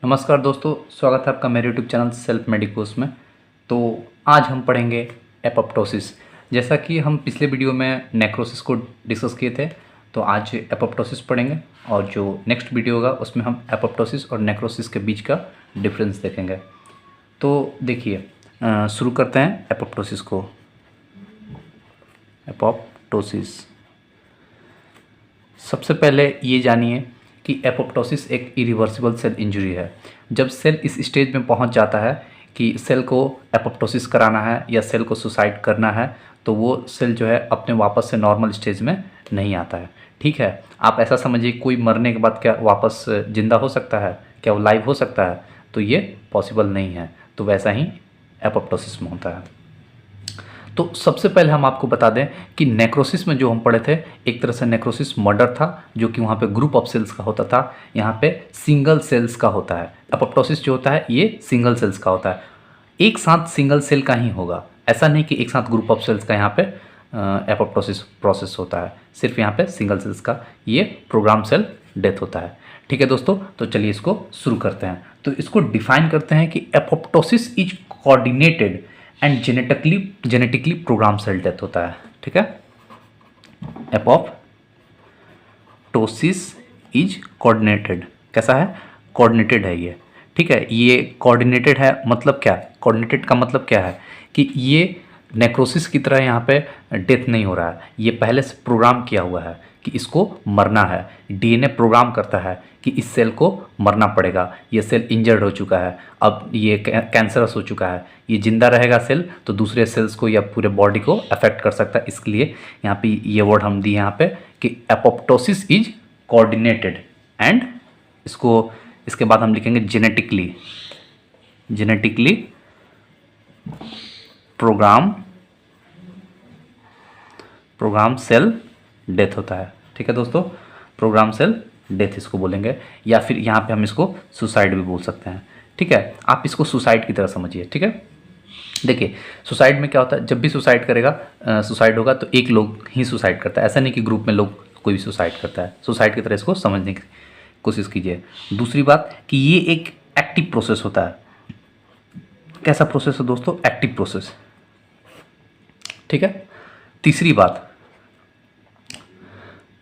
नमस्कार दोस्तों, स्वागत है आपका मेरे यूट्यूब चैनल सेल्फ मेडिकोस में। तो आज हम पढ़ेंगे एपोप्टोसिस। जैसा कि हम पिछले वीडियो में नेक्रोसिस को डिस्कस किए थे, तो आज एपोप्टोसिस पढ़ेंगे और जो नेक्स्ट वीडियो होगा उसमें हम एपोप्टोसिस और नेक्रोसिस के बीच का डिफरेंस देखेंगे। तो देखिए, शुरू करते हैं एपोप्टोसिस को। एपोप्टोसिस, सबसे पहले ये जानिए कि एपोप्टोसिस एक इरिवर्सिबल सेल इंजरी है। जब सेल इस स्टेज में पहुंच जाता है कि सेल को एपोप्टोसिस कराना है या सेल को सुसाइड करना है, तो वो सेल जो है अपने वापस से नॉर्मल स्टेज में नहीं आता है। ठीक है, आप ऐसा समझिए, कोई मरने के बाद क्या वापस ज़िंदा हो सकता है? क्या वो लाइव हो सकता है? तो ये पॉसिबल नहीं है। तो वैसा ही एपोप्टोसिस में होता है। तो सबसे पहले हम आपको बता दें कि नेक्रोसिस में जो हम पढ़े थे, एक तरह से नेक्रोसिस मर्डर था, जो कि वहाँ पे ग्रुप ऑफ सेल्स का होता था। यहाँ पे सिंगल सेल्स का होता है। एपोप्टोसिस जो होता है ये सिंगल सेल्स का होता है, एक साथ सिंगल सेल का ही होगा। ऐसा नहीं कि एक साथ ग्रुप ऑफ सेल्स का यहाँ पे एपोप्टोसिस प्रोसेस होता है। सिर्फ यहाँ पे सिंगल सेल्स का ये प्रोग्राम सेल डेथ होता है। ठीक है दोस्तों, तो चलिए इसको शुरू करते हैं। तो इसको डिफाइन करते हैं कि apoptosis is coordinated and genetically program cell death होता है। ठीक है, एपोप्टोसिस इज कोऑर्डिनेटेड। कैसा है? कोऑर्डिनेटेड है ये। ठीक है, ये कोऑर्डिनेटेड है मतलब क्या? कोऑर्डिनेटेड का मतलब क्या है कि ये नेक्रोसिस की तरह यहाँ पे डेथ नहीं हो रहा है। ये पहले से प्रोग्राम किया हुआ है कि इसको मरना है। डीएनए प्रोग्राम करता है कि इस सेल को मरना पड़ेगा। ये सेल इंजर्ड हो चुका है, अब ये कैंसरस हो चुका है, ये जिंदा रहेगा सेल तो दूसरे सेल्स को या पूरे बॉडी को अफेक्ट कर सकता है। इसके लिए यहाँ पे ये वर्ड हम दिए यहाँ पे कि एपोप्टोसिस इज कोऑर्डिनेटेड एंड इसके बाद हम लिखेंगे जेनेटिकली प्रोग्राम सेल डेथ होता है। ठीक है दोस्तों, प्रोग्राम सेल डेथ इसको बोलेंगे, या फिर यहाँ पे हम इसको सुसाइड भी बोल सकते हैं। ठीक है, आप इसको सुसाइड की तरह समझिए। ठीक है, देखिए सुसाइड में क्या होता है, जब भी सुसाइड करेगा सुसाइड होगा तो एक लोग ही सुसाइड करता है। ऐसा नहीं कि ग्रुप में लोग कोई भी सुसाइड करता है। सुसाइड की तरह इसको समझने की कोशिश कीजिए। दूसरी बात कि ये एक एक्टिव प्रोसेस होता है। कैसा प्रोसेस है दोस्तों? Active process. ठीक है, तीसरी बात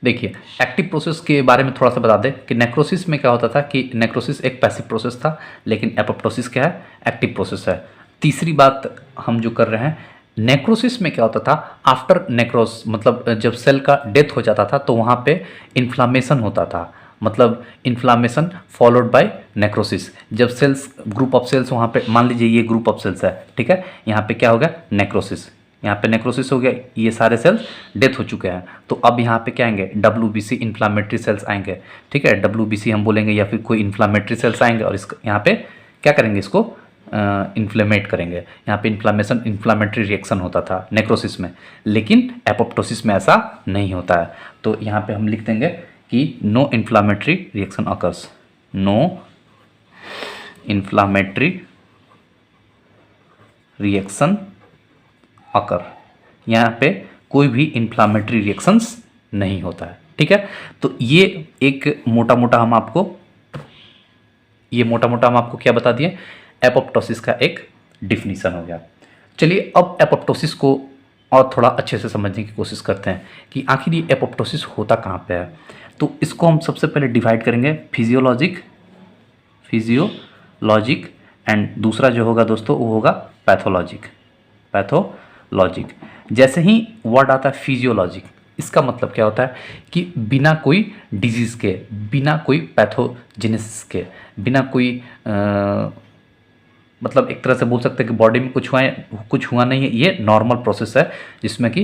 देखिए, एक्टिव प्रोसेस के बारे में थोड़ा सा बता दें कि नेक्रोसिस में क्या होता था कि नेक्रोसिस एक पैसिव प्रोसेस था, लेकिन एपोप्टोसिस क्या है? एक्टिव प्रोसेस है। तीसरी बात हम जो कर रहे हैं, नेक्रोसिस में क्या होता था, आफ्टर नेक्रोस मतलब जब सेल का डेथ हो जाता था तो वहाँ पे इन्फ्लामेशन होता था, मतलब इन्फ्लामेशन फॉलोड बाय नेक्रोसिस। जब सेल्स ग्रुप ऑफ सेल्स वहाँ पे, मान लीजिए ये ग्रुप ऑफ सेल्स है, ठीक है, यहाँ पे क्या हो गया? नेक्रोसिस। यहाँ पे नेक्रोसिस हो गया, ये सारे सेल्स डेथ हो चुके हैं। तो अब यहाँ पे क्या आएंगे? WBC इन्फ्लामेटरी सेल्स आएंगे। ठीक है, WBC हम बोलेंगे या फिर कोई इन्फ्लामेटरी सेल्स आएंगे और इसका यहाँ पे क्या करेंगे? इसको इन्फ्लेमेट करेंगे। यहाँ पे इन्फ्लामेटरी रिएक्शन होता था नेक्रोसिस में, लेकिन एपोप्टोसिस में ऐसा नहीं होता है। तो यहाँ पे हम लिख देंगे कि no inflammatory reaction occurs, no inflammatory reaction occur. यहाँ पे कोई भी इन्फ्लामेटरी रिएक्शंस नहीं होता है। ठीक है, तो ये एक मोटा मोटा हम आपको क्या बता दिए? एपोप्टोसिस का एक डिफिनीशन हो गया। चलिए अब एपोप्टोसिस को और थोड़ा अच्छे से समझने की कोशिश करते हैं कि आखिर ये एपोप्टोसिस होता कहाँ पे है। तो इसको हम सबसे पहले डिवाइड करेंगे फिजियोलॉजिक एंड दूसरा जो होगा दोस्तों वो होगा पैथोलॉजिक। जैसे ही वर्ड आता है फिजियोलॉजिक, इसका मतलब क्या होता है कि बिना कोई डिजीज़ के, बिना कोई पैथोजेनेसिस के, बिना कोई मतलब एक तरह से बोल सकते हैं कि बॉडी में कुछ हुआ नहीं है, ये नॉर्मल प्रोसेस है जिसमें कि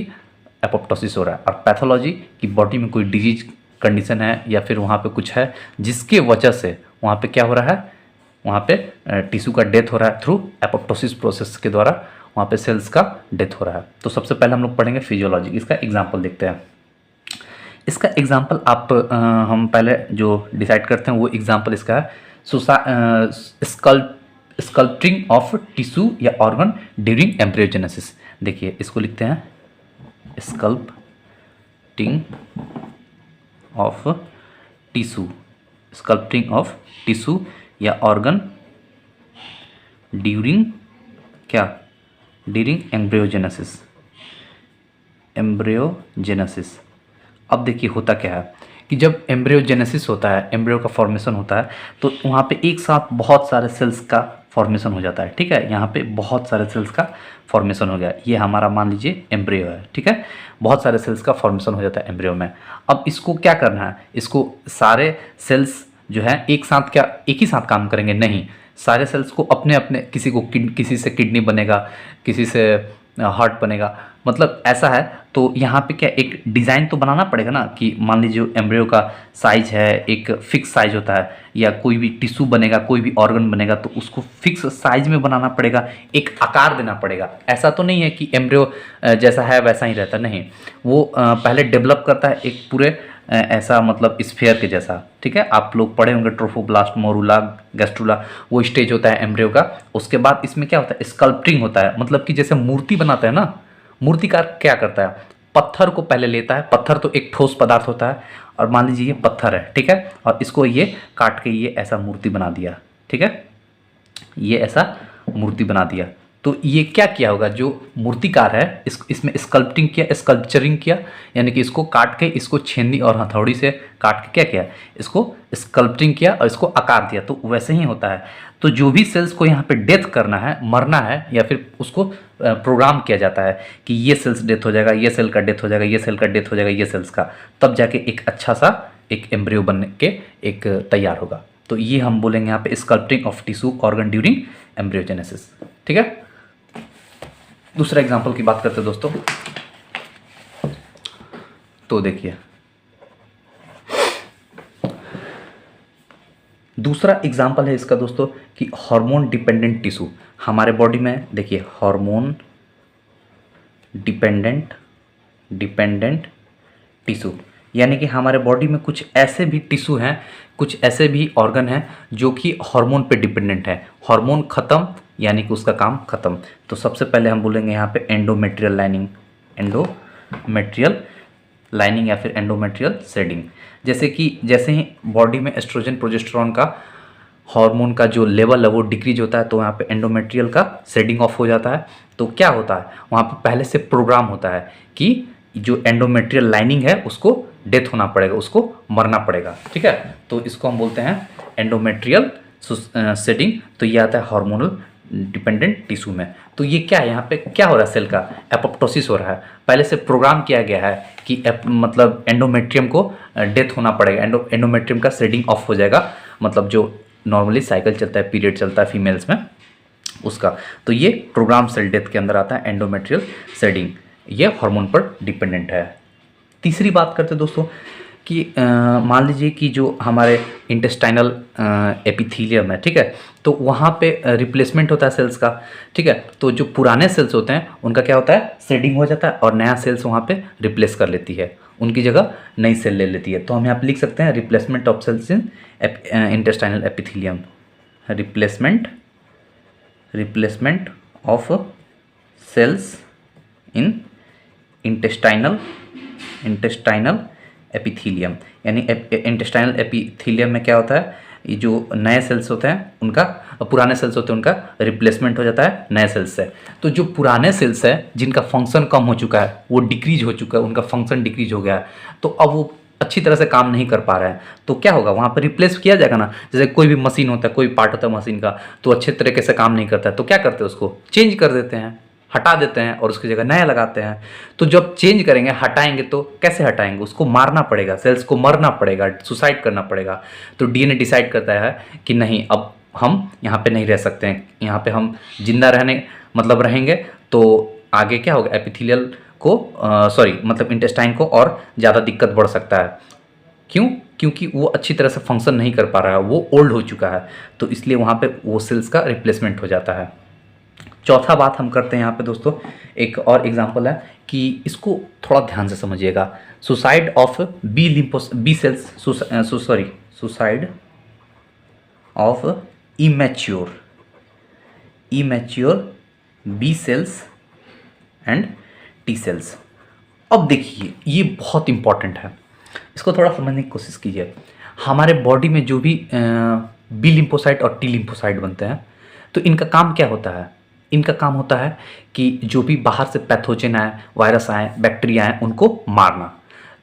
एपोप्टोसिस हो रहा है। और पैथोलॉजी की बॉडी में कोई डिजीज कंडीशन है या फिर वहाँ पे कुछ है जिसके वजह से वहाँ पे क्या हो रहा है, वहाँ पे टिश्यू का डेथ हो रहा है थ्रू एपोप्टोसिस प्रोसेस के द्वारा, वहाँ पे सेल्स का डेथ हो रहा है। तो सबसे पहले हम लोग पढ़ेंगे फिजियोलॉजी। इसका एग्जाम्पल देखते हैं। इसका एग्जाम्पल हम पहले जो डिसाइड करते हैं वो एग्जाम्पल इसका है स्कल्पटिंग ऑफ टिश्यू या ऑर्गन ड्यूरिंग एम्ब्रियोजेनेसिस। देखिए इसको लिखते हैं स्कल्पटिंग ऑफ टिश्यू या ऑर्गन ड्यूरिंग क्या, ड्यूरिंग एम्ब्रियोजेनेसिस। अब देखिए होता क्या है कि जब एम्ब्रियोजेनेसिस होता है, एम्ब्रियो का फॉर्मेशन होता है, तो वहाँ पे एक साथ बहुत सारे सेल्स का फॉर्मेशन हो जाता है। ठीक है, यहाँ पे बहुत सारे सेल्स का फॉर्मेशन हो गया। ये हमारा मान लीजिए एम्ब्रियो है। ठीक है, बहुत सारे सेल्स का फॉर्मेशन हो जाता है एम्ब्रियो में। अब इसको क्या करना है, इसको सारे सेल्स जो है एक साथ क्या एक ही साथ काम करेंगे, नहीं, सारे सेल्स को अपने अपने, किसी से किडनी बनेगा, किसी से हार्ट बनेगा, मतलब ऐसा है। तो यहाँ पे क्या एक डिज़ाइन तो बनाना पड़ेगा ना, कि मान लीजिए एम्ब्रियो का साइज है, एक फिक्स साइज होता है, या कोई भी टिश्यू बनेगा, कोई भी ऑर्गन बनेगा, तो उसको फिक्स साइज में बनाना पड़ेगा, एक आकार देना पड़ेगा। ऐसा तो नहीं है कि एम्ब्रियो जैसा है वैसा ही रहता, नहीं, वो पहले डेवलप करता है एक पूरे ऐसा मतलब स्फीयर के जैसा। ठीक है, आप लोग पढ़े होंगे ट्रोफोब्लास्ट, मोरूला, गैस्ट्रुला, वो स्टेज होता है एम्ब्रियो का। उसके बाद इसमें क्या होता है, स्कल्पटिंग होता है, मतलब कि जैसे मूर्ति बनाता है ना, मूर्तिकार क्या करता है, पत्थर को पहले लेता है, पत्थर तो एक ठोस पदार्थ होता है, और मान लीजिए ये पत्थर है, ठीक है, और इसको ये काट के ये ऐसा मूर्ति बना दिया। ठीक है, ये ऐसा मूर्ति बना दिया। तो ये क्या किया होगा, जो मूर्तिकार है इसमें स्कल्पटिंग किया, स्कल्पचरिंग किया, यानी कि इसको काट के, इसको छेनी और हथौड़ी से काट के क्या किया, इसको स्कल्पटिंग किया और इसको आकार दिया। तो वैसे ही होता है। तो जो भी सेल्स को यहाँ पे डेथ करना है, मरना है, या फिर उसको प्रोग्राम किया जाता है कि ये सेल्स डेथ हो जाएगा, ये सेल का डेथ हो जाएगा, ये सेल का डेथ हो जाएगा, ये सेल्स का, तब जाके एक अच्छा सा एक एम्ब्रियो बन के एक तैयार होगा। तो ये हम बोलेंगे यहाँ पे sculpting of tissue organ during embryogenesis. ठीक है, दूसरा एग्जांपल की बात करते हैं दोस्तों। तो देखिए दूसरा एग्जांपल है इसका दोस्तों कि हार्मोन डिपेंडेंट टिश्यू हमारे बॉडी में, देखिए हार्मोन डिपेंडेंट टिश्यू, यानी कि हमारे बॉडी में कुछ ऐसे भी टिश्यू हैं, कुछ ऐसे भी ऑर्गन हैं जो कि हार्मोन पे डिपेंडेंट है। हार्मोन खत्म यानी कि उसका काम खत्म। तो सबसे पहले हम बोलेंगे यहाँ पे एंडोमेट्रियल लाइनिंग या फिर एंडोमेट्रियल शेडिंग। जैसे ही बॉडी में एस्ट्रोजन प्रोजेस्टेरॉन का हार्मोन का जो लेवल है वो डिक्रीज होता है, तो यहाँ पे एंडोमेट्रियल का शेडिंग ऑफ हो जाता है। तो क्या होता है, वहाँ पे पहले से प्रोग्राम होता है कि जो एंडोमेट्रियल लाइनिंग है उसको डेथ होना पड़ेगा, उसको मरना पड़ेगा। ठीक है, तो इसको हम बोलते हैं एंडोमेट्रियल शेडिंग। तो ये आता है हार्मोनल डिपेंडेंट टिश्यू में। तो ये क्या है, यहाँ पे क्या हो रहा है, सेल का एपोप्टोसिस हो रहा है। पहले से प्रोग्राम किया गया है कि मतलब एंडोमेट्रियम को डेथ होना पड़ेगा, एंडोमेट्रियम का शेडिंग ऑफ हो जाएगा, मतलब जो नॉर्मली साइकिल चलता है, पीरियड चलता है फीमेल्स में उसका। तो ये प्रोग्राम सेल डेथ के अंदर आता है एंडोमेट्रियल शेडिंग, ये हार्मोन पर डिपेंडेंट है। तीसरी बात करते हैं दोस्तों कि मान लीजिए कि जो हमारे इंटेस्टाइनल एपिथीलियम है, ठीक है, तो वहाँ पे रिप्लेसमेंट होता है सेल्स का। ठीक है, तो जो पुराने सेल्स होते हैं उनका क्या होता है, शेडिंग हो जाता है और नया सेल्स वहाँ पे रिप्लेस कर लेती है, उनकी जगह नई सेल ले लेती है। तो हम यहाँ पे लिख सकते हैं replacement of cells in intestinal epithelium, replacement of cells in intestinal epithelium. यानी इंटेस्टाइनल एपिथीलियम में क्या होता है, ये जो नए सेल्स होते हैं उनका, पुराने सेल्स होते हैं उनका रिप्लेसमेंट हो जाता है नए सेल्स से। तो जो पुराने सेल्स है जिनका फंक्शन कम हो चुका है, वो डिक्रीज हो चुका है, उनका फंक्शन डिक्रीज हो गया है, तो अब वो अच्छी तरह से काम नहीं कर पा रहे हैं। तो क्या होगा, वहाँ पर रिप्लेस किया जाएगा ना। जैसे कोई भी मशीन होता है, कोई पार्ट होता है मशीन का, तो अच्छे तरीके से काम नहीं करता है, तो क्या करते हैं, उसको चेंज कर देते हैं, हटा देते हैं और उसकी जगह नया लगाते हैं। तो जब चेंज करेंगे, हटाएंगे, तो कैसे हटाएंगे, उसको मारना पड़ेगा, सेल्स को मरना पड़ेगा, सुसाइड करना पड़ेगा। तो डीएनए डिसाइड करता है कि नहीं, अब हम यहाँ पे नहीं रह सकते हैं, यहाँ पे हम जिंदा रहने मतलब रहेंगे तो आगे क्या होगा, एपिथेलियल को मतलब इंटेस्टाइन को और ज़्यादा दिक्कत बढ़ सकता है। क्यों, क्योंकि वो अच्छी तरह से फंक्शन नहीं कर पा रहा है, वो ओल्ड हो चुका है, तो इसलिए वहाँ पे वो सेल्स का रिप्लेसमेंट हो जाता है। चौथा बात हम करते हैं यहाँ पे दोस्तों, एक और एग्जांपल है कि इसको थोड़ा ध्यान से समझिएगा। Suicide of B cells, suicide of immature B cells and T cells. अब देखिए ये बहुत इंपॉर्टेंट है, इसको थोड़ा समझने की कोशिश कीजिए। हमारे बॉडी में जो भी बी लिम्फोसाइट और टी लिम्फोसाइट बनते हैं। तो इनका काम क्या होता है? इनका काम होता है कि जो भी बाहर से पैथोजन आए, वायरस आए, बैक्टीरिया आए, उनको मारना।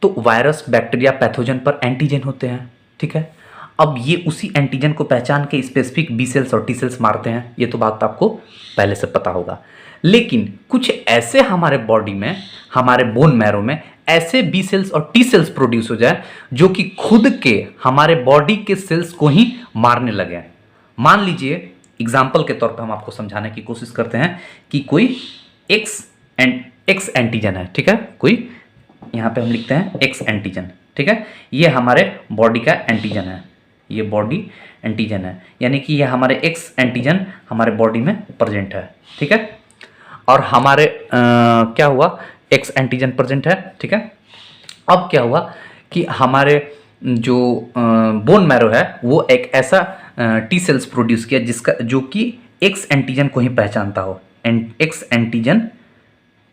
तो वायरस, बैक्टीरिया, पैथोजन पर एंटीजन होते हैं, ठीक है। अब ये उसी एंटीजन को पहचान के स्पेसिफिक बी सेल्स और टी सेल्स मारते हैं, ये तो बात आपको पहले से पता होगा। लेकिन कुछ ऐसे हमारे बॉडी में, हमारे बोन मैरो में ऐसे बी सेल्स और टी सेल्स प्रोड्यूस हो जाए जो कि खुद के हमारे बॉडी के सेल्स को ही मारने लगे। मान लीजिए, एग्जाम्पल के तौर पर हम आपको समझाने की कोशिश करते हैं कि कोई एक्स एंटीजन है, ठीक है। कोई यहाँ पे हम लिखते हैं एक्स एंटीजन, ठीक है। ये हमारे बॉडी का एंटीजन है, ये बॉडी एंटीजन है, यानी कि ये हमारे एक्स एंटीजन हमारे बॉडी में प्रेजेंट है, ठीक है। और हमारे क्या हुआ, एक्स एंटीजन प्रेजेंट है, ठीक है। अब क्या हुआ कि हमारे जो बोन मैरो है वो एक ऐसा टी सेल्स प्रोड्यूस किया जिसका, जो कि एक्स एंटीजन को ही पहचानता हो, एक्स एंटीजन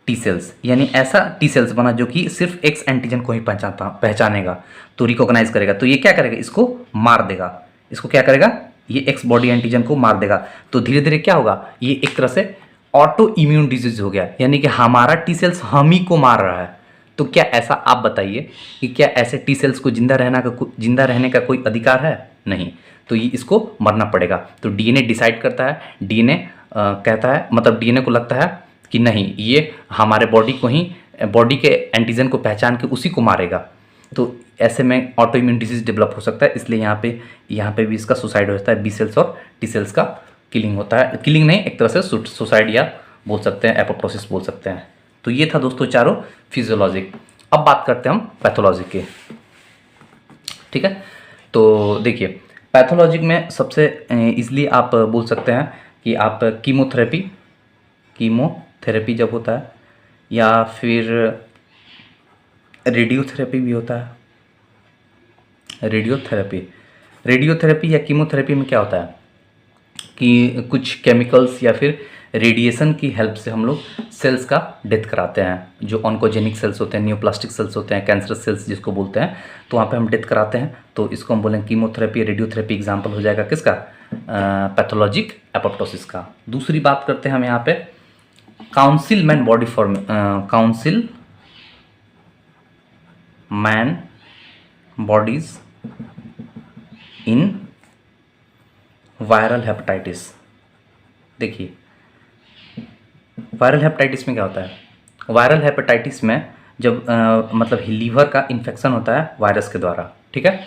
टी सेल्स, यानी ऐसा टी सेल्स बना जो कि सिर्फ एक्स एंटीजन को ही पहचानेगा, तो रिकॉग्नाइज करेगा। तो ये क्या करेगा, इसको मार देगा। इसको क्या करेगा, ये एक्स बॉडी एंटीजन को मार देगा। तो धीरे धीरे क्या होगा, ये एक तरह से ऑटो इम्यून डिजीज हो गया, यानी कि हमारा टी सेल्स हम ही को मार रहा है। तो क्या ऐसा, आप बताइए कि क्या ऐसे टी सेल्स को जिंदा रहने का कोई अधिकार है? नहीं। तो ये इसको मरना पड़ेगा। तो डीएनए डिसाइड करता है, डीएनए कहता है, मतलब डीएनए को लगता है कि नहीं, ये हमारे बॉडी को ही, बॉडी के एंटीजन को पहचान के उसी को मारेगा। तो ऐसे में ऑटो इम्यून डिजीज डेवलप हो सकता है। इसलिए यहाँ पे भी इसका सुसाइड हो जाता है, बी सेल्स और टी सेल्स का किलिंग होता है। किलिंग नहीं, एक तरह से सुसाइड या बोल सकते हैं, एपोप्टोसिस बोल सकते हैं। तो ये था दोस्तों चारों फिजियोलॉजिक। अब बात करते हैं हम पैथोलॉजी के, ठीक है। तो देखिए, पैथोलॉजिक में सबसे इजली आप बोल सकते हैं कि आप कीमोथेरेपी जब होता है, या फिर रेडियोथेरेपी भी होता है। रेडियोथेरेपी या कीमोथेरेपी में क्या होता है कि कुछ केमिकल्स या फिर रेडिएशन की हेल्प से हम लोग सेल्स का डेथ कराते हैं, जो ऑन्कोजेनिक सेल्स होते हैं, न्यूप्लास्टिक सेल्स होते हैं, कैंसरस सेल्स जिसको बोलते हैं, तो वहाँ पे हम डेथ कराते हैं। तो इसको हम बोलेंगे कीमोथेरेपी, रेडियोथेरेपी। एग्जाम्पल हो जाएगा किसका, पैथोलॉजिक एपोप्टोसिस का। दूसरी बात करते हैं हम यहाँ पे काउंसिलमैन बॉडीज इन वायरल हेपेटाइटिस। देखिए, वायरल हेपेटाइटिस में क्या होता है, वायरल हेपेटाइटिस में जब मतलब लीवर का इन्फेक्शन होता है वायरस के द्वारा, ठीक है।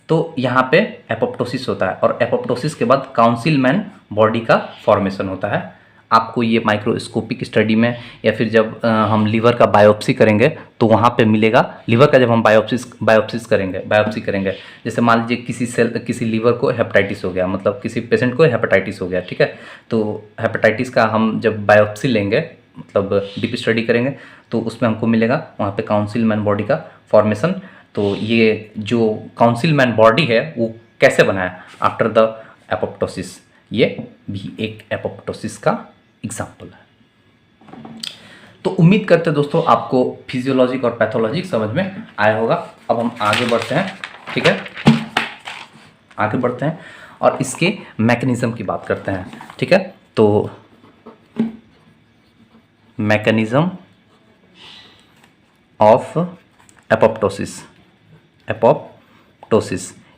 तो यहाँ पे एपोप्टोसिस होता है, और एपोप्टोसिस के बाद काउंसिलमैन बॉडी का फॉर्मेशन होता है। आपको ये माइक्रोस्कोपिक स्टडी में, या फिर जब हम लीवर का बायोप्सी करेंगे तो वहाँ पे मिलेगा। लीवर का जब हम बायोप्सी करेंगे, जैसे मान लीजिए किसी लीवर को हेपेटाइटिस हो गया, मतलब किसी पेशेंट को हेपेटाइटिस हो गया, ठीक है। तो हेपेटाइटिस का हम जब बायोप्सी लेंगे, मतलब डीप स्टडी करेंगे, तो उसमें हमको मिलेगा वहाँ पे काउंसिलमैन बॉडी का फॉर्मेशन। तो ये जो काउंसिलमैन बॉडी है वो कैसे बना है, आफ्टर द एपोप्टोसिस। ये भी एक एपोप्टोसिस का एग्जाम्पल है। तो उम्मीद करते हैं दोस्तों आपको फिजियोलॉजिक और पैथोलॉजिक समझ में आया होगा। अब हम आगे बढ़ते हैं, ठीक है, आगे बढ़ते हैं और इसके मैकेनिज्म की बात करते हैं, ठीक है। तो मैकेनिज्म ऑफ एपोप्टोसिस,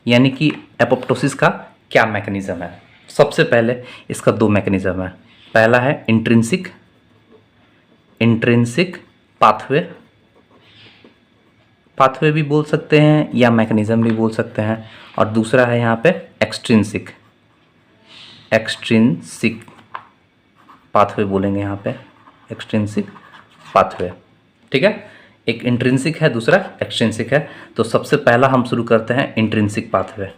यानी कि एपोप्टोसिस का क्या मैकेनिज्म है। सबसे पहले इसका दो मैकेनिज्म है। पहला है इंट्रिंसिक पाथवे भी बोल सकते हैं, या मैकेनिज्म भी बोल सकते हैं, और दूसरा है यहाँ पे एक्सट्रिंसिक पाथवे बोलेंगे यहाँ पे, एक्सट्रिंसिक पाथवे, ठीक है। एक इंट्रिंसिक है, दूसरा एक्सट्रिंसिक है। तो सबसे पहला हम शुरू करते हैं इंट्रिंसिक पाथवे।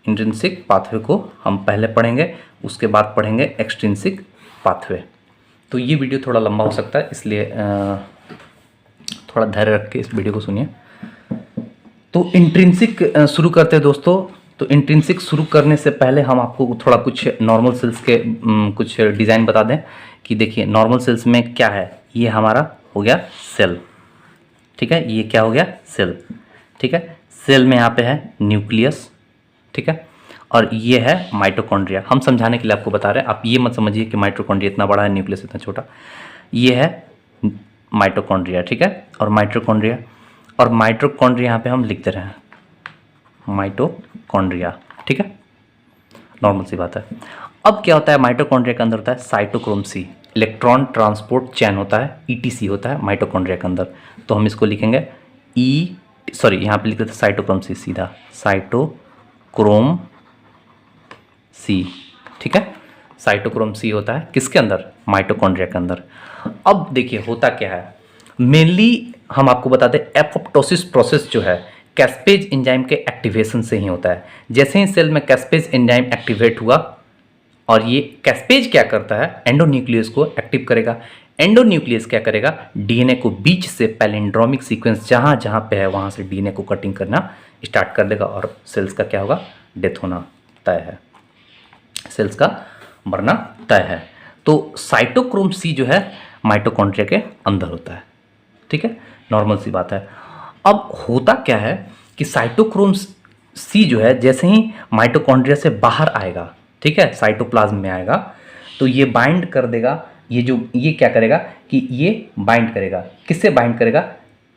इंट्रिंसिक पाथवे को हम पहले पढ़ेंगे, उसके बाद पढ़ेंगे एक्सट्रिंसिक पाथवे। तो ये वीडियो थोड़ा लंबा हो सकता है, इसलिए थोड़ा धैर्य रख के इस वीडियो को सुनिए। तो इंट्रिंसिक शुरू करते हैं दोस्तों। तो इंट्रिंसिक शुरू करने से पहले हम आपको थोड़ा कुछ नॉर्मल सेल्स के कुछ डिज़ाइन बता दें कि देखिए नॉर्मल सेल्स में क्या है। ये हमारा हो गया सेल, ठीक है। ये क्या हो गया, सेल, ठीक है। सेल में यहाँ पे है न्यूक्लियस, ठीक है। और ये है माइटोकॉन्ड्रिया। हम समझाने के लिए आपको बता रहे हैं, आप ये मत समझिए कि माइटोकॉन्ड्रिया इतना बड़ा है, न्यूक्लियस इतना छोटा। ये है माइटोकॉन्ड्रिया, ठीक है। और माइटोकॉन्ड्रिया यहाँ पे हम लिख दे रहे हैं माइटोकॉन्ड्रिया, ठीक है, नॉर्मल सी बात है। अब क्या होता है माइटोकॉन्ड्रिया के अंदर, होता है cytochrome C, electron transport chain होता है, ईटीसी होता है माइटोकॉन्ड्रिया के अंदर। तो हम इसको लिखेंगे यहाँ पे लिख देते हैं साइटोक्रोम सी, सीधा साइटोक्रोम सी, ठीक है। साइटोक्रोम सी होता है किसके अंदर, माइटोकॉन्ड्रिया के अंदर। अब देखिए होता क्या है, मेनली हम आपको बता दें एपोप्टोसिस प्रोसेस जो है कैस्पेज एंजाइम के एक्टिवेशन से ही होता है। जैसे ही सेल में कैस्पेज एंजाइम एक्टिवेट हुआ, और ये कैस्पेज क्या करता है, एंडोन्यूक्लियस को एक्टिव करेगा। एंडोन्यूक्लियस क्या करेगा, डीएनए को बीच से पैलिंड्रोमिक सीक्वेंस जहां जहां पे है वहां से डीएनए को कटिंग करना स्टार्ट कर देगा, और सेल्स का क्या होगा, डेथ होना तय है, सेल्स का मरना तय है। तो साइटोक्रोम सी जो है माइटोकॉन्ड्रिया के अंदर होता है, ठीक है, नॉर्मल सी बात है। अब होता क्या है कि साइटोक्रोम सी जो है जैसे ही माइटोकॉन्ड्रिया से बाहर आएगा, ठीक है, साइटोप्लाज्म में आएगा, तो ये बाइंड कर देगा, ये क्या करेगा कि ये बाइंड करेगा, किससे बाइंड करेगा,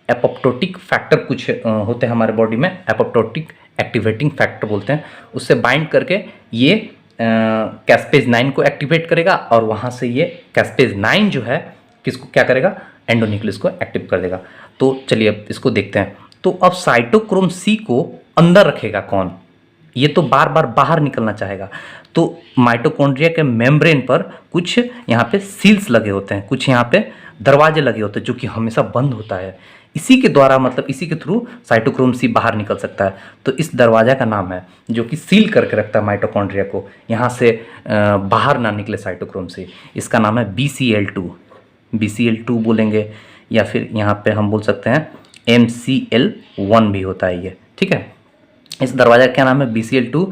एपोप्टोटिक फैक्टर कुछ होते हैं हमारे बॉडी में, एपोप्टोटिक एक्टिवेटिंग फैक्टर बोलते हैं, उससे बाइंड करके ये कैस्पेज 9 को एक्टिवेट करेगा, और वहाँ से ये कैस्पेज 9 जो है किसको क्या करेगा, एंडोन्यूक्लियस को एक्टिव कर देगा। तो चलिए अब इसको देखते हैं। तो अब साइटोक्रोम सी को अंदर रखेगा कौन, ये तो बार बार बाहर निकलना चाहेगा। तो माइटोकॉन्ड्रिया के मेम्ब्रेन पर कुछ यहाँ पे सील्स लगे होते हैं, कुछ यहाँ पे दरवाजे लगे होते हैं जो कि हमेशा बंद होता है। इसी के द्वारा, मतलब इसी के थ्रू साइटोक्रोम सी बाहर निकल सकता है। तो इस दरवाजा का नाम है जो कि सील करके रखता है माइटोकॉन्ड्रिया को, यहाँ से बाहर ना निकले साइटोक्रोम सी, इसका नाम है BCL2, BCL2 बोलेंगे, या फिर यहाँ पे हम बोल सकते हैं MCL1 भी होता है ये, ठीक है। इस दरवाजा का क्या नाम है, BCL2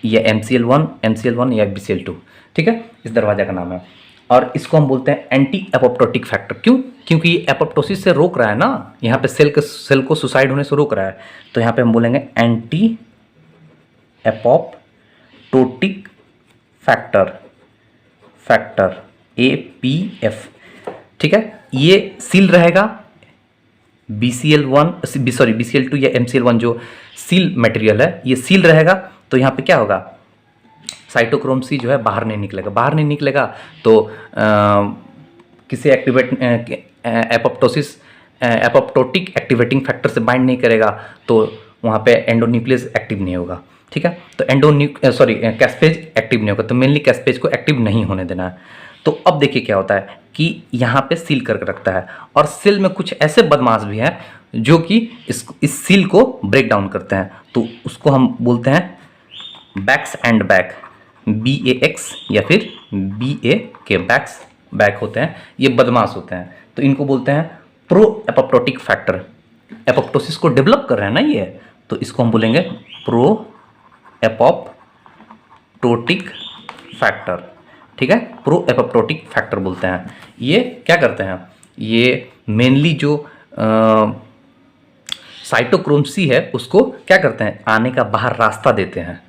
या MCL1 या BCL2, ठीक है, इस दरवाजा का नाम है। और इसको हम बोलते हैं एंटी एपोप्टोटिक फैक्टर। क्यों, क्योंकि ये एपोप्टोसिस से रोक रहा है ना, यहाँ पे सेल को सुसाइड होने से रोक रहा है। तो यहाँ पे हम बोलेंगे एंटी एपोप्टोटिक फैक्टर APF, ठीक है। ये सील रहेगा BCL2 या MCL1 जो सील मटेरियल है, ये सील रहेगा। तो यहाँ पे क्या होगा, साइटोक्रोम सी जो है बाहर नहीं निकलेगा, तो किसी एपोप्टोटिक एक्टिवेटिंग फैक्टर से बाइंड नहीं करेगा, तो वहाँ पे एंडोन्यूक्लियस एक्टिव नहीं होगा, ठीक है। तो कैस्पेज एक्टिव नहीं होगा, तो मेनली कैस्पेज को एक्टिव नहीं होने देना है। तो अब देखिए क्या होता है कि यहाँ पे सील करके रखता है, और सेल में कुछ ऐसे बदमाश भी हैं जो कि इस सील को ब्रेक डाउन करते हैं। तो उसको हम बोलते हैं बैक्स एंड बैक, BAX या फिर BAK, बैक्स बैक होते हैं, ये बदमाश होते हैं। तो इनको बोलते हैं प्रो एपोप्टोटिक फैक्टर। एपोप्टोसिस को डेवलप कर रहे हैं ना ये, तो इसको हम बोलेंगे प्रो एपोप्टोटिक फैक्टर, ठीक है, प्रो एपोप्टोटिक फैक्टर बोलते हैं। ये क्या करते हैं, ये मेनली जो साइटोक्रोम सी है उसको क्या करते हैं, आने का बाहर रास्ता देते हैं,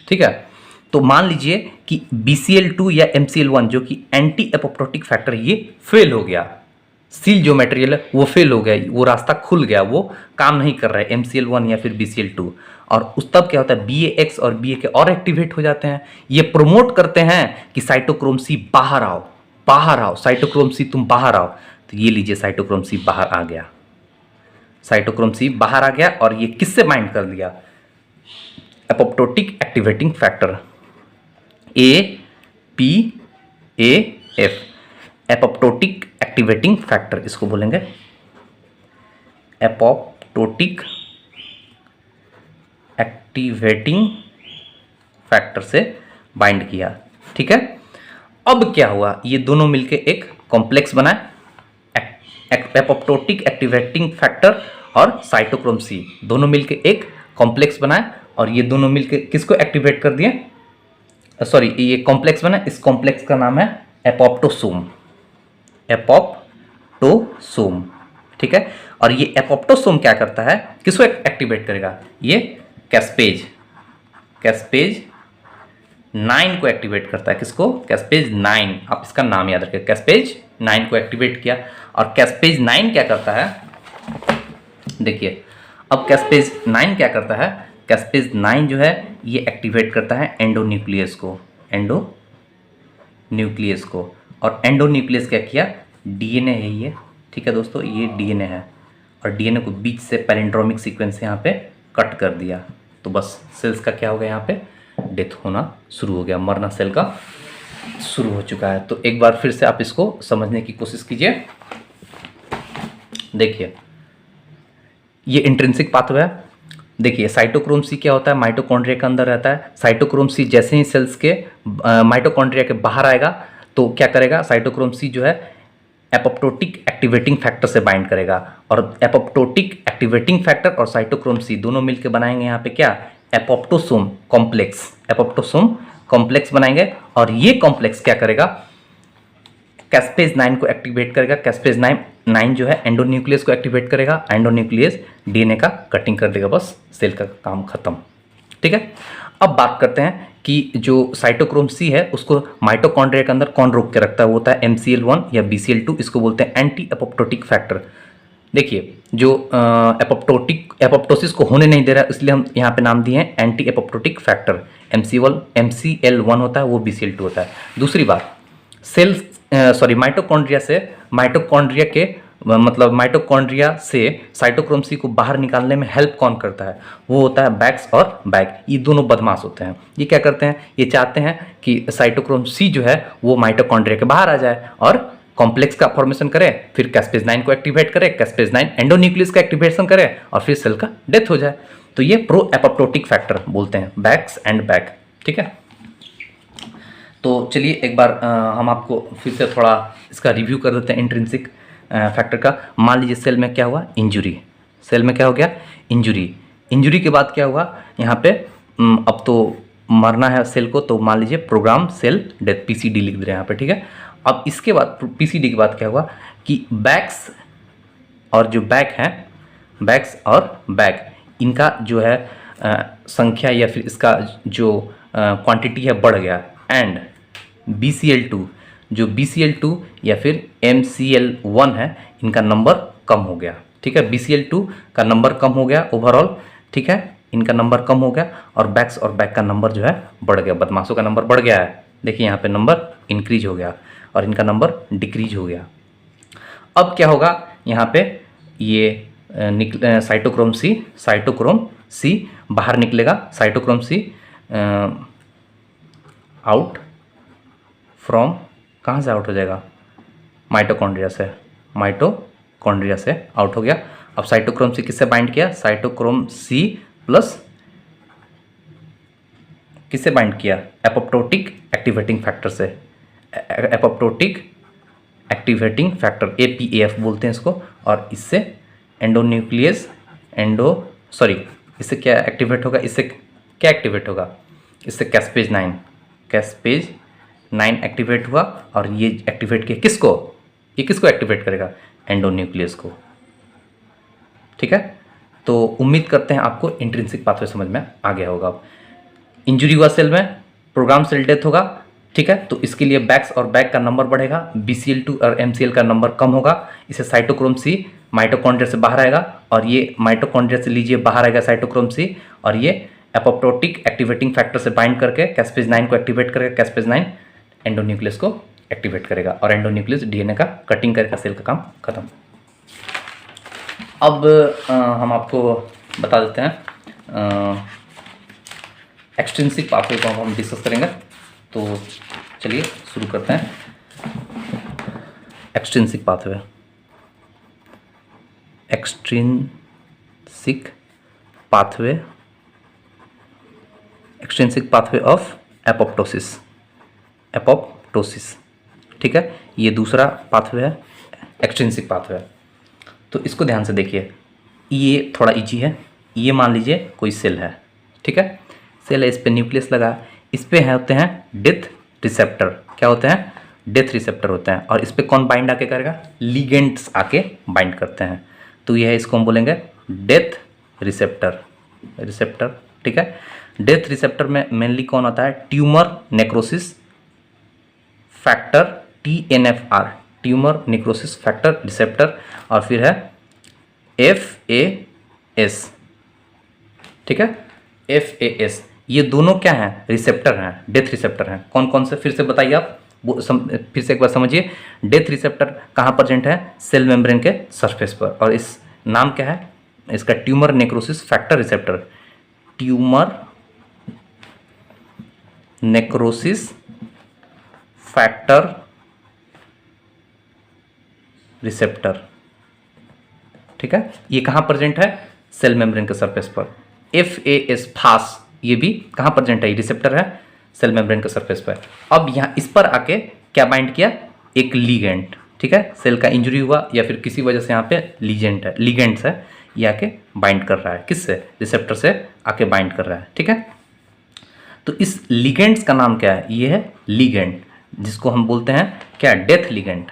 ठीक है। तो मान लीजिए कि BCL2 या MCL1 जो कि एंटी एपोप्टोटिक फैक्टर, ये फेल हो गया, सील जो मटेरियल है वो फेल हो गया, वो रास्ता खुल गया, वो काम नहीं कर रहा है MCL1 या फिर BCL2, और उस तब क्या होता है BAX और BAK और एक्टिवेट हो जाते हैं। ये प्रमोट करते हैं कि साइटोक्रोम सी बाहर आओ, साइटोक्रोम सी तुम बाहर आओ। तो ये लीजिए साइटोक्रोम सी बाहर आ गया, और ये किससे बाइंड कर दिया, apoptotic activating factor APAF, apoptotic activating factor, इसको बोलेंगे एपोप्टोटिक एक्टिवेटिंग फैक्टर से बाइंड किया, ठीक है। अब क्या हुआ, ये दोनों मिलके एक कॉम्प्लेक्स बनाए, एपोप्टोटिक एक्टिवेटिंग फैक्टर और साइटोक्रोम सी दोनों मिलके एक कॉम्प्लेक्स बनाए, और ये दोनों मिलके किसको एक्टिवेट कर दिए, ये कॉम्प्लेक्स बना, इस कॉम्प्लेक्स का नाम है एपोप्टोसोम, ठीक है। और ये एपोप्टोसोम क्या करता है, किसको एक्टिवेट करेगा, ये कैस्पेज 9 को एक्टिवेट करता है। किसको? कैस्पेज 9। आप इसका नाम याद रखिए, कैस्पेज 9 को एक्टिवेट किया। और कैस्पेज 9 क्या करता है, देखिए अब कैस्पेज 9 क्या करता है, कैस्पेज 9 जो है ये एक्टिवेट करता है एंडोन्यूक्लियस को, एंडोन्यूक्लियस को। और एंडोन्यूक्लियस क्या किया, डीएनए है ये, ठीक है दोस्तों, ये डीएनए है और डीएनए को बीच से पैलिंड्रोमिक सीक्वेंस से यहाँ पे कट कर दिया। तो बस सेल्स का क्या हो गया, यहाँ पे डेथ होना शुरू हो गया, मरना सेल का शुरू हो चुका है। तो एक बार फिर से आप इसको समझने की कोशिश कीजिए। देखिए ये इंट्रिंसिक पाथवे है। देखिए साइटोक्रोम सी क्या होता है, माइटोकॉन्ड्रिया के अंदर रहता है। साइटोक्रोम सी जैसे ही सेल्स के माइटोकॉन्ड्रिया के बाहर आएगा तो क्या करेगा, साइटोक्रोम सी जो है एपोप्टोटिक एक्टिवेटिंग फैक्टर से बाइंड करेगा। और एपोप्टोटिक एक्टिवेटिंग फैक्टर और साइटोक्रोम सी दोनों मिलकर बनाएंगे यहाँ पे क्या, एपोप्टोसोम कॉम्प्लेक्स, एपोप्टोसोम कॉम्प्लेक्स बनाएंगे। और ये कॉम्प्लेक्स क्या करेगा, कैस्पेज 9 को एक्टिवेट करेगा। कैस्पेज 9 जो है एंडोन्यूक्लियस को एक्टिवेट करेगा, एंडोन्यूक्लियस डीएनए का कटिंग कर देगा, बस सेल का काम खत्म। ठीक है, अब बात करते हैं कि जो साइटोक्रोम सी है उसको माइटोकॉन्ड्रिया के अंदर कौन रोक के रखता है, वो होता है MCL1 या BCL2, इसको बोलते हैं एंटी एपोप्टोटिक फैक्टर। देखिए जो एपोप्टोसिस को होने नहीं दे रहा है इसलिए हम यहाँ पे नाम दिए हैं एंटी एपोप्टोटिक फैक्टर। MCL1 होता है, वो BCL2 होता है। दूसरी बात, माइटोकॉन्ड्रिया से साइटोक्रोम सी को बाहर निकालने में हेल्प कौन करता है, वो होता है बैक्स और बैक। ये दोनों बदमाश होते हैं। ये क्या करते हैं, ये चाहते हैं कि साइटोक्रोम सी जो है वो माइटोकॉन्ड्रिया के बाहर आ जाए और कॉम्प्लेक्स का फॉर्मेशन करे, फिर कैस्पेज 9 को एक्टिवेट करे, कैस्पेज 9 एंडोन्यूक्लियस का एक्टिवेशन करे और फिर सेल का डेथ हो जाए। तो ये प्रो एपोप्टोटिक फैक्टर बोलते हैं, बैक्स एंड बैक। ठीक है, तो चलिए एक बार हम आपको फिर से थोड़ा इसका रिव्यू कर देते हैं इंट्रिंसिक फैक्टर का। मान लीजिए सेल में क्या हुआ, इंजुरी। सेल में क्या हो गया, इंजुरी। इंजुरी के बाद क्या हुआ, यहाँ पे अब तो मरना है सेल को, तो मान लीजिए प्रोग्राम सेल डेथ, PCD लिख दे रहे हैं यहाँ पे। ठीक है, अब इसके बाद PCD के बाद क्या हुआ कि बैक्स और जो बैक है, बैक्स और बैक, इनका जो है संख्या या फिर इसका जो क्वांटिटी है बढ़ गया। एंड BCL2, जो BCL2 या फिर MCL1 है, इनका नंबर कम हो गया। ठीक है, BCL2 का नंबर कम हो गया ओवरऑल। ठीक है, इनका नंबर कम हो गया और बैक्स और बैक का नंबर जो है बढ़ गया, बदमाशों का नंबर बढ़ गया है। देखिए यहाँ पे नंबर इंक्रीज हो गया और इनका नंबर डिक्रीज हो गया। अब क्या होगा, यहाँ पे ये साइटोक्रोम सी बाहर निकलेगा। साइटोक्रोम सी आउट फ्रॉम, कहाँ से आउट हो जाएगा, माइटोकॉन्ड्रिया से आउट हो गया। अब साइटोक्रोम सी किससे बाइंड किया, साइटोक्रोम सी प्लस किससे बाइंड किया, एपोप्टोटिक एक्टिवेटिंग फैक्टर से। एपोप्टोटिक एक्टिवेटिंग फैक्टर APAF बोलते हैं इसको। और इससे एंडोन्यूक्लियस इससे क्या एक्टिवेट होगा, इससे क्या एक्टिवेट होगा, इससे कैस्पेज 9 एक्टिवेट हुआ। और ये एक्टिवेट किया किसको, ये किसको एक्टिवेट करेगा, एंडोन्यूक्लियस को। ठीक है, तो उम्मीद करते हैं आपको इंट्रिंसिक पाथवे समझ में आ गया होगा। इंजुरी हुआ सेल में, प्रोग्राम सेल डेथ होगा। ठीक है, तो इसके लिए बैक्स और बैक का नंबर बढ़ेगा, BCL2 और MCL का नंबर कम होगा। इसे साइटोक्रोम सी माइटोकॉन्ड्रिया से बाहर आएगा और ये माइटोकॉन्ड्रिया से लीजिए बाहर आएगा साइटोक्रोम सी, और ये एपोप्टोटिक एक्टिवेटिंग फैक्टर से बाइंड करके कैस्पेज 9 को एक्टिवेट करेगा। कैस्पेज 9 एंडोन्यूक्लियस को एक्टिवेट करेगा और एंडोन्यूक्लियस डीएनए का कटिंग करेगा, सेल का काम खत्म। अब हम आपको बता देते हैं एक्सट्रिंसिक पाथवे को हम डिस्कस करेंगे। तो चलिए शुरू करते हैं। Extrinsic pathway, extrinsic pathway of apoptosis. ठीक है, ये दूसरा पाथवे है, एक्सट्रिंसिक पाथवे। तो इसको ध्यान से देखिए, ये थोड़ा इजी है। ये मान लीजिए कोई सेल है, ठीक है, सेल है, इस पे न्यूक्लियस लगा, इस पे होते हैं डेथ रिसेप्टर। क्या होते हैं, डेथ रिसेप्टर होते हैं। और इस पे कौन बाइंड आके करेगा, लिगेंड्स आके बाइंड करते हैं। तो ये है, इसको हम बोलेंगे डेथ रिसेप्टर। ठीक है, डेथ रिसेप्टर में मेनली कौन होता है? Tumour necrosis factor TNFR, tumour necrosis factor receptor, और फिर है FAS, ठीक है, FAS। ये दोनों क्या हैं? रिसेप्टर हैं, डेथ रिसेप्टर हैं। कौन कौन से, फिर से बताइए आप, फिर से एक बार समझिए। डेथ रिसेप्टर कहाँ प्रेजेंट है? सेल मेम्ब्रेन के सरफेस पर, और इस नाम क्या है इसका? Tumour necrosis factor receptor, tumour necrosis factor receptor, ठीक है। ये कहाँ प्रेजेंट है? सेल मेम्ब्रेन के सरफेस पर। FAS फास, ये भी कहाँ प्रेजेंट है? ये रिसेप्टर है सेल मेम्ब्रेन के सरफेस पर। अब यहाँ इस पर आके क्या बाइंड किया? एक लीगेंड, ठीक है। सेल का इंजरी हुआ या फिर किसी वजह से यहाँ पे लीगेंड्स है, ये आके बाइंड कर रहा है, किससे? रिसेप्टर से आके बाइंड कर रहा है, ठीक है। तो इस लिगेंड्स का नाम क्या है? ये है लिगेंड, जिसको हम बोलते हैं क्या? Death ligand.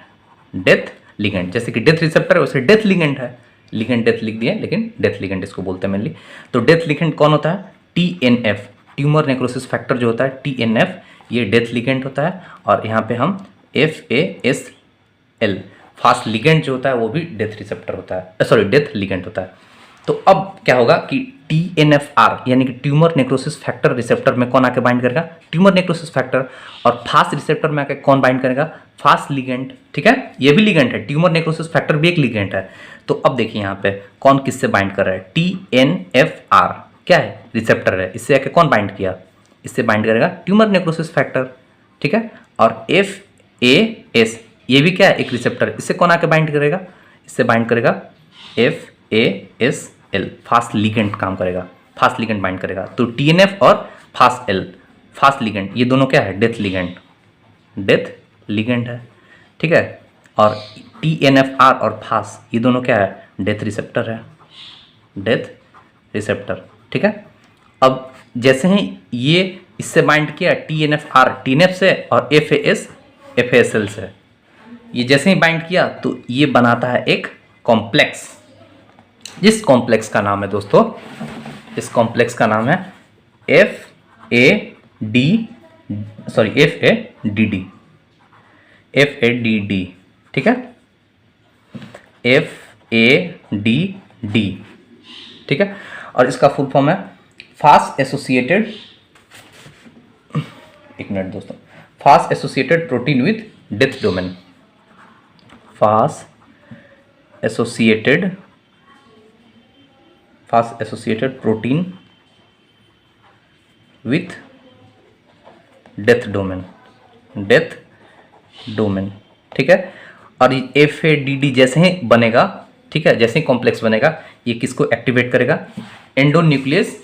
डेथ लिगेंड, जैसे कि डेथ रिसेप्टर है वैसे डेथ लिगेंड है। लिगेंड डेथ लिख दिया, लेकिन डेथ लिगेंड इसको बोलते हैं मेनली। तो डेथ लिगेंड कौन होता है? TNF, ट्यूमर नेक्रोसिस फैक्टर जो होता है TNF, ये डेथ लिगेंड होता है। और यहाँ पे हम FASL, फास्ट लिगेंड जो होता है वो भी डेथ रिसेप्टर होता है, सॉरी डेथ लिगेंड होता है। तो अब क्या होगा कि TNFR यानी कि ट्यूमर नेक्रोसिस फैक्टर रिसेप्टर में कौन आके बाइंड करेगा? Tumour necrosis factor. और फास्ट रिसेप्टर में आके कौन बाइंड करेगा? फास्ट लिगेंड, ठीक है। ये भी लिगेंड है, ट्यूमर नेक्रोसिस फैक्टर भी एक लिगेंड है। तो अब देखिए यहाँ पे कौन किससे बाइंड कर रहा है? TNFR क्या है? रिसेप्टर है, इससे आके कौन बाइंड किया? इससे बाइंड करेगा ट्यूमर नेक्रोसिस फैक्टर, ठीक है। और FAS ये भी क्या है? एक रिसेप्टर, इससे कौन आके बाइंड करेगा? इससे बाइंड करेगा FASL, फास्ट लिगेंड काम करेगा, फास्ट लिगेंड बाइंड करेगा। तो TNF और फास्ट L, फास्ट लिगेंड, ये दोनों क्या है? डेथ लिगेंड, डेथ लिगेंड है, ठीक है। और TNFR और फास्ट ये दोनों क्या है? डेथ रिसेप्टर है, डेथ रिसेप्टर, ठीक है। अब जैसे ही ये इससे बाइंड किया TNFR TNF से और FAS FASL से, ये जैसे ही बाइंड किया तो ये बनाता है एक कॉम्प्लेक्स। जिस कॉम्प्लेक्स का नाम है दोस्तों, इस कॉम्प्लेक्स का नाम है FADD, ठीक है, FADD, ठीक है। और इसका फुल फॉर्म है फास्ट एसोसिएटेड, एक मिनट दोस्तों, fast associated protein with death domain, fast associated protein with death domain, ठीक है। और ये FADD जैसे ही बनेगा, ठीक है, जैसे ही कॉम्प्लेक्स बनेगा, ये किसको एक्टिवेट करेगा? एंडोन्यूक्लियस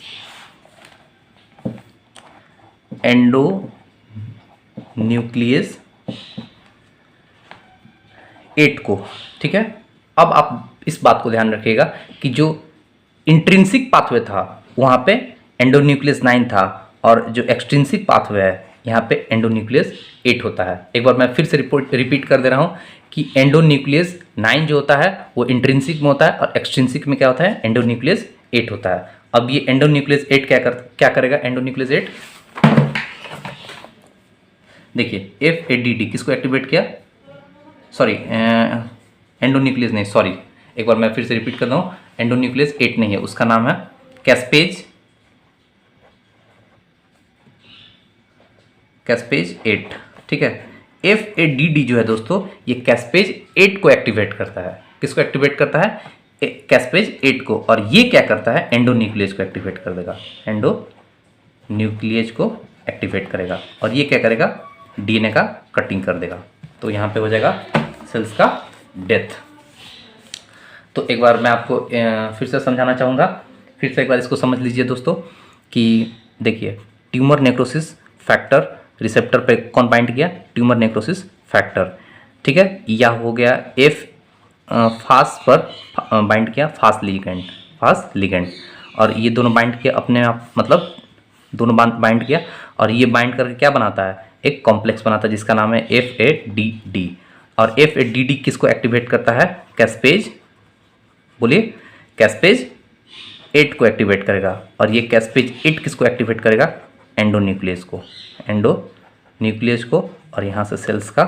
8 को, ठीक है। अब आप इस बात को ध्यान रखिएगा कि जो इंट्रिंसिक पाथवे था वहाँ पे एंडोन्यूक्लियस 9 था, और जो एक्सट्रिंसिक पाथवे है यहाँ पे एंडोन्यूक्लियस 8 होता है। एक बार मैं फिर से रिपीट कर दे रहा हूँ कि एंडोन्यूक्लियस 9 जो होता है वो इंट्रिंसिक में होता है, और एक्सट्रिंसिक में क्या होता है? एंडोन्यूक्लियस 8 होता है। अब ये एंडोन्यूक्लियस 8 क्या करेगा? एंडोन्यूक्लियस 8 देखिए FADD किसको एक्टिवेट किया? सॉरी एंडोन्यूक्लियस नहीं, सॉरी, एक बार मैं फिर से रिपीट करता हूँ। एंडोन्यूक्लियस 8 नहीं है, उसका नाम है कैस्पेज 8, ठीक है। FADD जो है दोस्तों, ये कैस्पेज 8 को एक्टिवेट करता है। किसको एक्टिवेट करता है? कैस्पेज 8 को। और ये क्या करता है? एंडोन्यूक्लियस को एक्टिवेट कर देगा, एंडोन्यूक्लियस को एक्टिवेट करेगा। और ये क्या करेगा? DNA का कटिंग कर देगा। तो यहाँ पे हो जाएगा सेल्स का डेथ। तो एक बार मैं आपको फिर से समझाना चाहूँगा, फिर से एक बार इसको समझ लीजिए दोस्तों कि देखिए ट्यूमर नेक्रोसिस फैक्टर रिसेप्टर पे कौन बाइंड किया? ट्यूमर नेक्रोसिस फैक्टर, ठीक है। यह हो गया फास्ट पर बाइंड किया फास्ट लिगेंड, और ये दोनों बाइंड किया अपने आप, मतलब दोनों बाइंड किया, और ये बाइंड करके क्या बनाता है? एक कॉम्प्लेक्स बनाता है जिसका नाम है FADD। और FADD किसको एक्टिवेट करता है? कैस्पेज, बोलिए, कैस्पेज 8 को एक्टिवेट करेगा, और ये कैस्पेज 8 किसको एक्टिवेट करेगा? एंडोन्यूक्लियस को, एंडोन्यूक्लियस को। और यहाँ से सेल्स का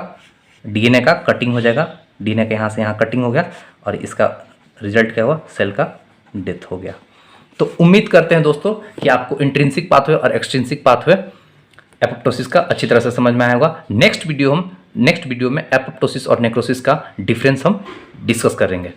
डीएनए का कटिंग हो जाएगा, डीएनए का यहाँ से यहाँ कटिंग हो गया, और इसका रिजल्ट क्या हुआ? सेल का डेथ हो गया। तो उम्मीद करते हैं दोस्तों कि आपको इंट्रिंसिक पाथवे और एक्सट्रिंसिक पाथवे एपोप्टोसिस का अच्छी तरह से समझ में आया होगा। नेक्स्ट वीडियो में एपोप्टोसिस और नेक्रोसिस का डिफरेंस हम डिस्कस करेंगे।